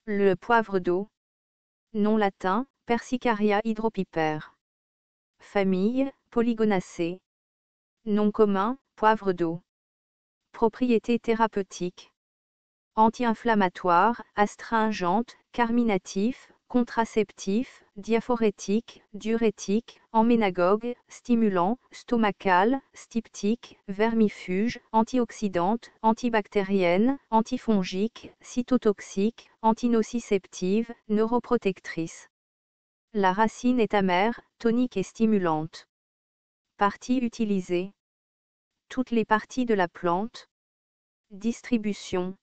Le poivre d'eau. Nom latin, Persicaria hydropipère. Famille, Polygonacées. Nom commun, poivre d'eau. Propriétés thérapeutiques. Anti-inflammatoire, astringente, carminatif, contraceptif, diaphorétique, diurétique, emménagogue, stimulant, stomacal, styptique, vermifuge, antioxydante, antibactérienne, antifongique, cytotoxique, antinociceptive, neuroprotectrice. La racine est amère, tonique et stimulante. Parties utilisées. Toutes les parties de la plante. Distribution.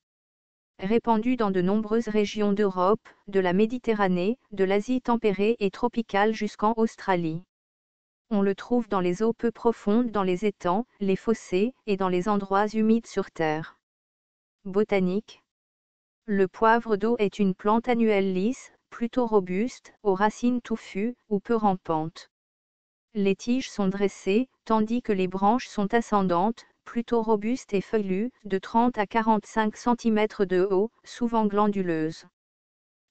Répandu dans de nombreuses régions d'Europe, de la Méditerranée, de l'Asie tempérée et tropicale jusqu'en Australie. On le trouve dans les eaux peu profondes, dans les étangs, les fossés, et dans les endroits humides sur Terre. Botanique. Le poivre d'eau est une plante annuelle lisse, plutôt robuste, aux racines touffues, ou peu rampantes. Les tiges sont dressées, tandis que les branches sont ascendantes, plutôt robustes et feuillues, de 30 à 45 cm de haut, souvent glanduleuses.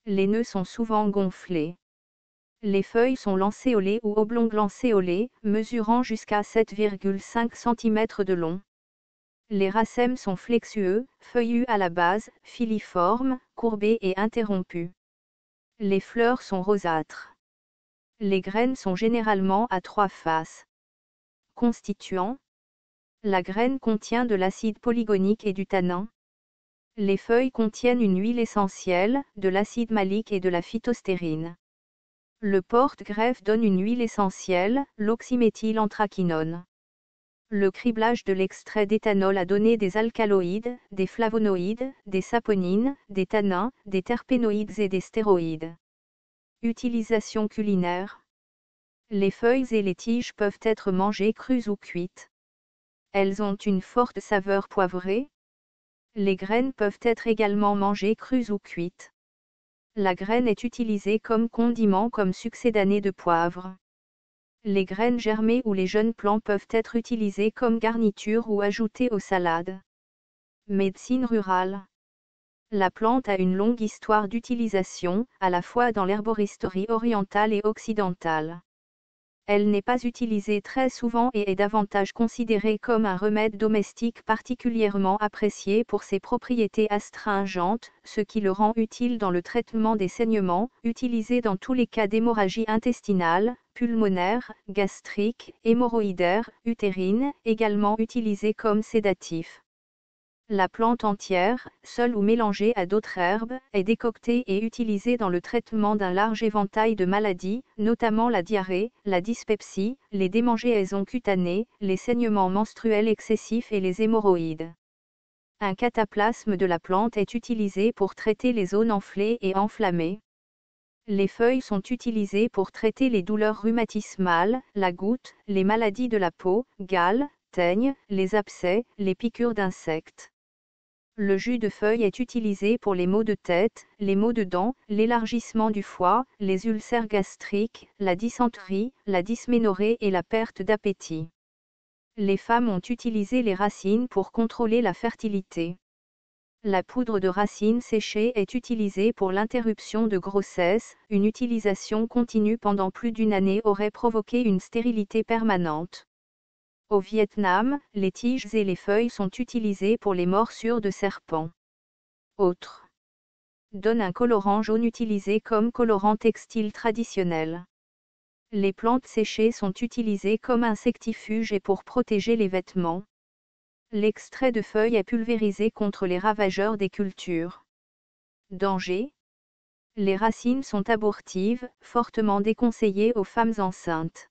Les nœuds sont souvent gonflés. Les feuilles sont lancéolées ou oblongs-lancéolées, mesurant jusqu'à 7,5 cm de long. Les racèmes sont flexueux, feuillus à la base, filiformes, courbés et interrompus. Les fleurs sont rosâtres. Les graines sont généralement à 3 faces. Constituants. La graine contient de l'acide polygonique et du tanin. Les feuilles contiennent une huile essentielle, de l'acide malique et de la phytostérine. Le porte-greffe donne une huile essentielle, l'oxyméthylanthrachinone. Le criblage de l'extrait d'éthanol a donné des alcaloïdes, des flavonoïdes, des saponines, des tanins, des terpénoïdes et des stéroïdes. Utilisation culinaire. Les feuilles et les tiges peuvent être mangées crues ou cuites. Elles ont une forte saveur poivrée. Les graines peuvent être également mangées crues ou cuites. La graine est utilisée comme condiment comme succédané de poivre. Les graines germées ou les jeunes plants peuvent être utilisés comme garniture ou ajoutés aux salades. Médecine rurale. La plante a une longue histoire d'utilisation, à la fois dans l'herboristerie orientale et occidentale. Elle n'est pas utilisée très souvent et est davantage considérée comme un remède domestique particulièrement apprécié pour ses propriétés astringentes, ce qui le rend utile dans le traitement des saignements, utilisé dans tous les cas d'hémorragie intestinale, pulmonaire, gastrique, hémorroïdaire, utérine, également utilisée comme sédatif. La plante entière, seule ou mélangée à d'autres herbes, est décoctée et utilisée dans le traitement d'un large éventail de maladies, notamment la diarrhée, la dyspepsie, les démangeaisons cutanées, les saignements menstruels excessifs et les hémorroïdes. Un cataplasme de la plante est utilisé pour traiter les zones enflées et enflammées. Les feuilles sont utilisées pour traiter les douleurs rhumatismales, la goutte, les maladies de la peau, gale, teigne, les abcès, les piqûres d'insectes. Le jus de feuille est utilisé pour les maux de tête, les maux de dents, l'élargissement du foie, les ulcères gastriques, la dysenterie, la dysménorrhée et la perte d'appétit. Les femmes ont utilisé les racines pour contrôler la fertilité. La poudre de racine séchée est utilisée pour l'interruption de grossesse, une utilisation continue pendant plus d'une année aurait provoqué une stérilité permanente. Au Vietnam, les tiges et les feuilles sont utilisées pour les morsures de serpents. Autres. Donne un colorant jaune utilisé comme colorant textile traditionnel. Les plantes séchées sont utilisées comme insectifuge et pour protéger les vêtements. L'extrait de feuilles est pulvérisé contre les ravageurs des cultures. Danger. Les racines sont abortives, fortement déconseillées aux femmes enceintes.